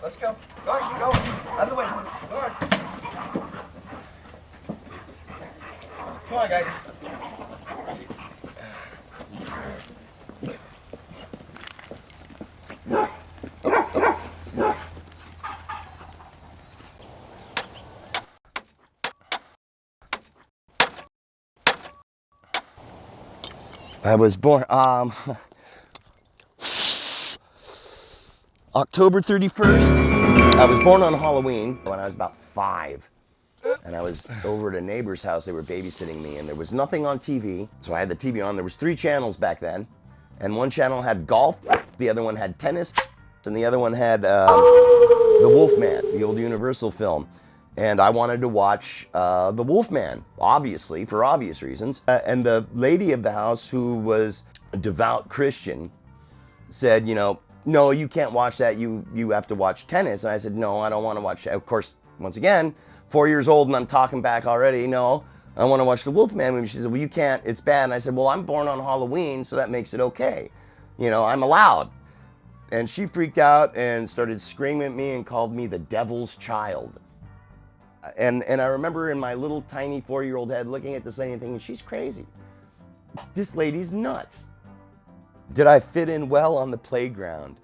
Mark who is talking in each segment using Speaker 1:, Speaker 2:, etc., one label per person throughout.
Speaker 1: Let's go. All right, go. Out of the way. Come on. Come on, guys. I was born October 31st. I was born on Halloween when I was about 5. And I was over at a neighbor's house. They were babysitting me, and there was nothing on TV. So I had the TV on. There was 3 channels back then. And one channel had golf, the other one had tennis, and the other one had The Wolfman, the old Universal film. And I wanted to watch The Wolfman, obviously, for obvious reasons. And the lady of the house, who was a devout Christian, said, you know, no, you can't watch that. You have to watch tennis. And I said, no, I don't want to watch that. Of course, once again, 4 years old and I'm talking back already. No, I want to watch The Wolfman movie. She said, well, you can't. It's bad. And I said, well, I'm born on Halloween, so that makes it okay. You know, I'm allowed. And she freaked out and started screaming at me and called me the devil's child. And I remember in my little tiny 4-year-old head looking at this lady and thinking, she's crazy. This lady's nuts. Did I fit in well on the playground?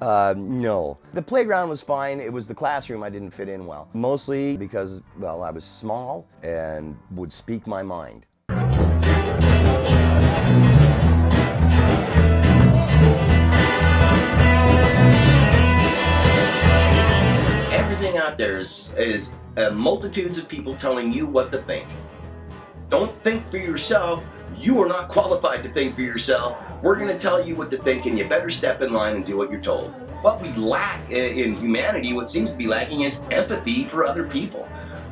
Speaker 1: No. The playground was fine. It was the classroom I didn't fit in well. Mostly because, well, I was small and would speak my mind. Everything out there is multitudes of people telling you what to think. Don't think for yourself. You are not qualified to think for yourself. We're going to tell you what to think, and you better step in line and do what you're told. What we lack in humanity, what seems to be lacking, is empathy for other people.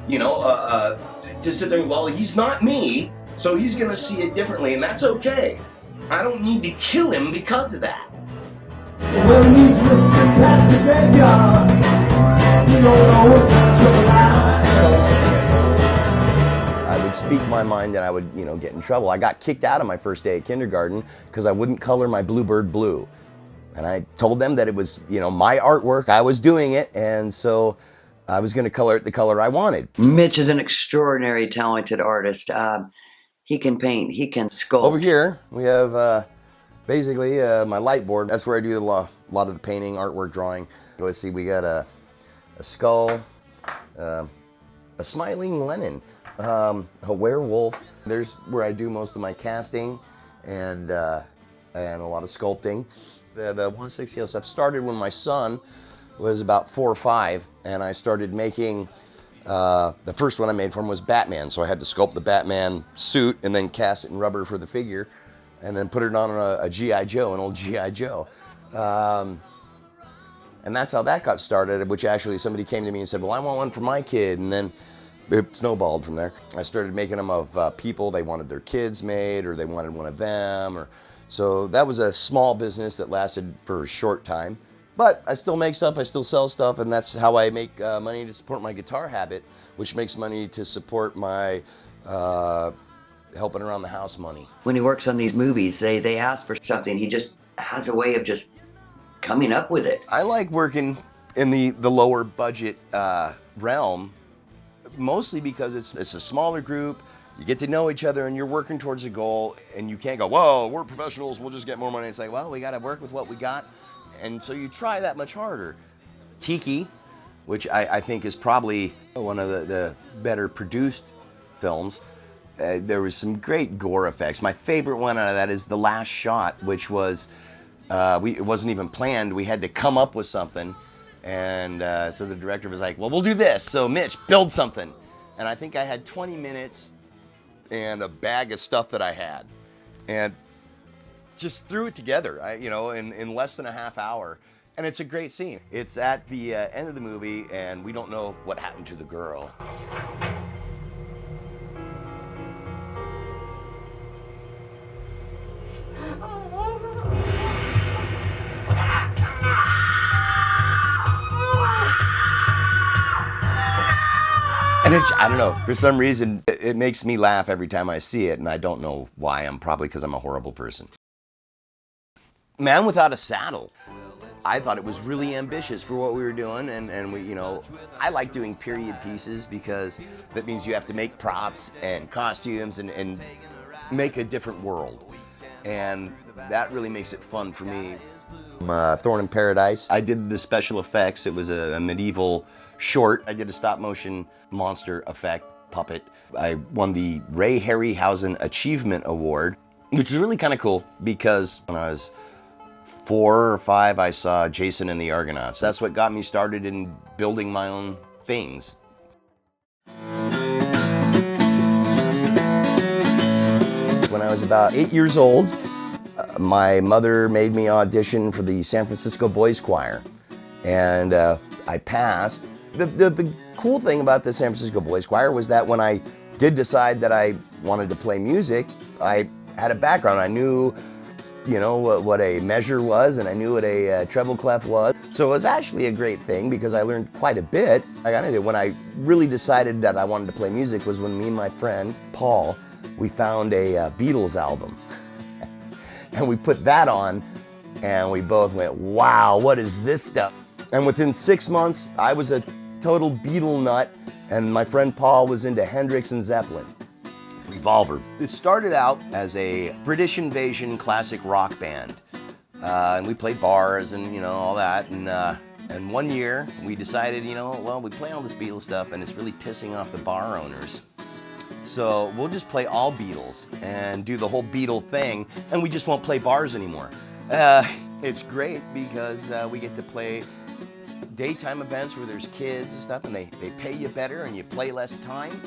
Speaker 1: You know, to sit there and, well, he's not me, so he's going to see it differently, and that's okay. I don't need to kill him because of that. I would speak my mind and I would, you know, get in trouble. I got kicked out of my first day at kindergarten because I wouldn't color my bluebird blue. And I told them that it was, you know, my artwork, I was doing it, and so I was going to color it the color I wanted.
Speaker 2: Mitch is an extraordinary, talented artist. He can paint, he can sculpt.
Speaker 1: Over here, we have basically my light board. That's where I do a lot of the painting, artwork, drawing. Let's see, we got a skull, a smiling Lenin, a werewolf. There's where I do most of my casting and a lot of sculpting. The 160 stuff started when my son was about 4 or 5, and I started making, the first one I made for him was Batman, so I had to sculpt the Batman suit and then cast it in rubber for the figure, and then put it on a G.I. Joe, an old G.I. Joe. And that's how that got started, which actually somebody came to me and said, well, I want one for my kid, and then it snowballed from there. I started making them of people. They wanted their kids made, or they wanted one of them, so that was a small business that lasted for a short time. But I still make stuff, I still sell stuff, and that's how I make money to support my guitar habit, which makes money to support my helping around the house money.
Speaker 2: When he works on these movies, they ask for something. He just has a way of just coming up with it.
Speaker 1: I like working in the lower budget realm, mostly because it's a smaller group. You get to know each other and you're working towards a goal, and you can't go, whoa, we're professionals, we'll just get more money. It's like, well, we got to work with what we got. And so you try that much harder. Tiki, which I think is probably one of the better produced films. There was some great gore effects. My favorite one out of that is The Last Shot, which was, it wasn't even planned. We had to come up with something. And so the director was like, well, we'll do this. So Mitch, build something. And I think I had 20 minutes and a bag of stuff that I had. And just threw it together, in less than a half hour. And it's a great scene. It's at the end of the movie, and we don't know what happened to the girl. And I don't know, for some reason, it makes me laugh every time I see it, and I don't know why. Probably because I'm a horrible person. Man Without a Saddle. I thought it was really ambitious for what we were doing, and we, I like doing period pieces because that means you have to make props and costumes and make a different world, and that really makes it fun for me. Thorn in Paradise, I did the special effects. It was a medieval short. I did a stop motion monster effect puppet. I won the Ray Harryhausen Achievement Award, which is really kind of cool because when I was 4 or 5, I saw Jason and the Argonauts. That's what got me started in building my own things. When I was about 8 years old, my mother made me audition for the San Francisco Boys Choir, and I passed. The cool thing about the San Francisco Boys Choir was that when I did decide that I wanted to play music, I had a background. I knew, what a measure was, and I knew what a treble clef was. So it was actually a great thing because I learned quite a bit. When I really decided that I wanted to play music was when me and my friend, Paul, we found a Beatles album. And we put that on, and we both went, wow, what is this stuff? And within 6 months, I was a total Beatle nut, and my friend Paul was into Hendrix and Zeppelin. Revolver. It started out as a British Invasion classic rock band. And we played bars and, all that. And one year, we decided, we play all this Beatles stuff, and it's really pissing off the bar owners. So we'll just play all Beatles and do the whole Beatle thing, and we just won't play bars anymore. It's great because we get to play daytime events where there's kids and stuff, and they pay you better and you play less time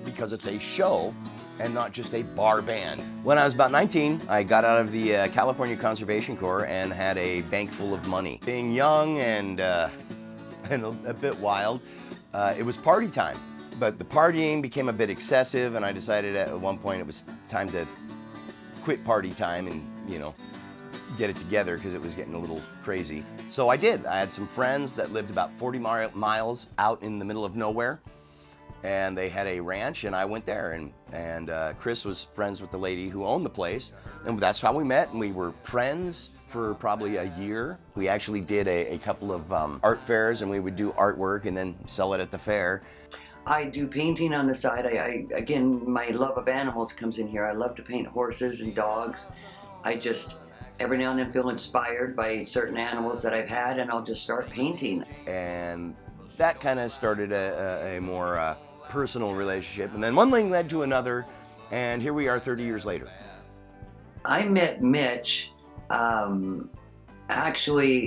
Speaker 1: because it's a show and not just a bar band. When I was about 19, I got out of the California Conservation Corps and had a bank full of money. Being young and a bit wild, it was party time. But the partying became a bit excessive, and I decided at one point it was time to quit party time and, get it together because it was getting a little crazy. So I did. I had some friends that lived about 40 miles out in the middle of nowhere, and they had a ranch, and I went there. And Chris was friends with the lady who owned the place, and that's how we met, and we were friends for probably a year. We actually did a couple of art fairs, and we would do artwork and then sell it at the fair.
Speaker 2: I do painting on the side. Again, my love of animals comes in here. I love to paint horses and dogs. I just, every now and then feel inspired by certain animals that I've had, and I'll just start painting.
Speaker 1: And that kind of started a more personal relationship. And then one thing led to another, and here we are 30 years later.
Speaker 2: I met Mitch actually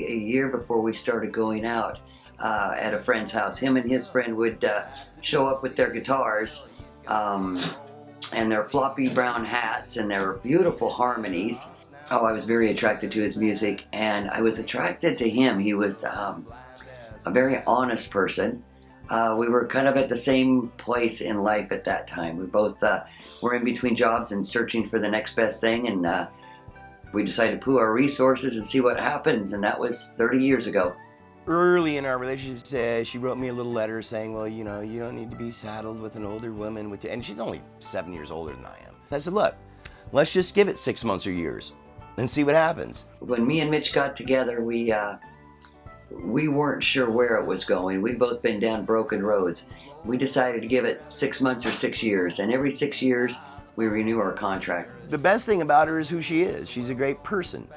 Speaker 2: a year before we started going out at a friend's house. Him and his friend would show up with their guitars and their floppy brown hats and their beautiful harmonies. Oh, I was very attracted to his music, and I was attracted to him. He was a very honest person. We were kind of at the same place in life at that time. We both were in between jobs and searching for the next best thing, and we decided to pool our resources and see what happens, and that was 30 years ago.
Speaker 1: Early in our relationship, she wrote me a little letter saying, well, you don't need to be saddled with an older woman. And she's only 7 years older than I am. I said, look, let's just give it 6 months or years and see what happens.
Speaker 2: When me and Mitch got together, we weren't sure where it was going. We'd both been down broken roads. We decided to give it 6 months or 6 years, and every 6 years, we renew our contract.
Speaker 1: The best thing about her is who she is. She's a great person.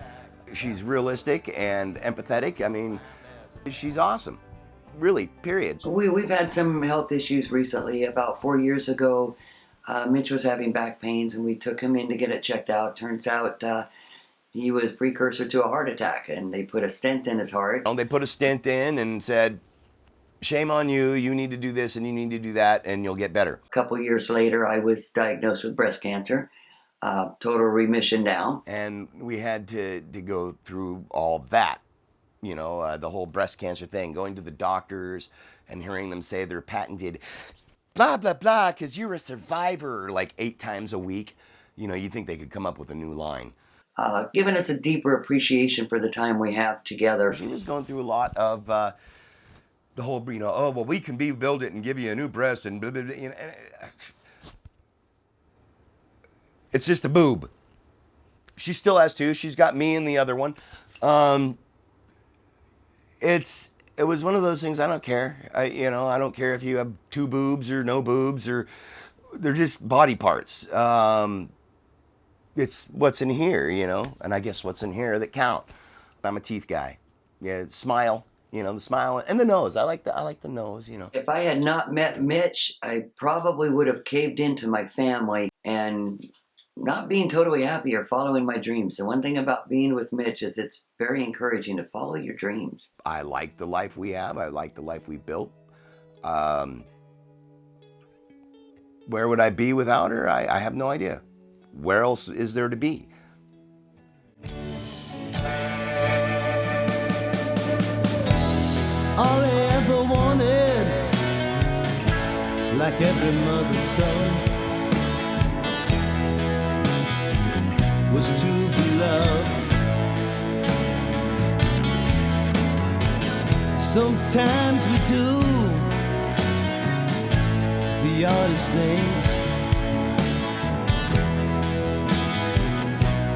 Speaker 1: She's realistic and empathetic. She's awesome, really, period.
Speaker 2: We've had some health issues recently. About 4 years ago, Mitch was having back pains, and we took him in to get it checked out. Turns out he was precursor to a heart attack, and they put a stent in his heart.
Speaker 1: They put a stent in and said, shame on you, you need to do this and you need to do that, and you'll get better.
Speaker 2: A couple years later, I was diagnosed with breast cancer, total remission now.
Speaker 1: And we had to go through all that. The whole breast cancer thing, going to the doctors and hearing them say they're patented, blah, blah, blah, because you're a survivor, like 8 times a week. You think they could come up with a new line.
Speaker 2: Giving us a deeper appreciation for the time we have together.
Speaker 1: She was going through a lot of the whole, oh, well, we can build it and give you a new breast and blah, blah, blah. It's just a boob. She still has 2. She's got me and the other one. it was one of those things. I don't care. I don't care if you have 2 boobs or no boobs, or they're just body parts. It's what's in here, and I guess what's in here that count. I'm a teeth guy. Yeah, smile. The smile and the nose. I like the nose.
Speaker 2: If I had not met Mitch, I probably would have caved into my family and not being totally happy or following my dreams. The one thing about being with Mitch is it's very encouraging to follow your dreams.
Speaker 1: I like the life we have. I like the life we built. Where would I be without her? I have no idea. Where else is there to be?
Speaker 3: All I ever wanted, like every mother's son, was to be loved. Sometimes we do the oddest things,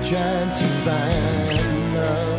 Speaker 3: trying to find love.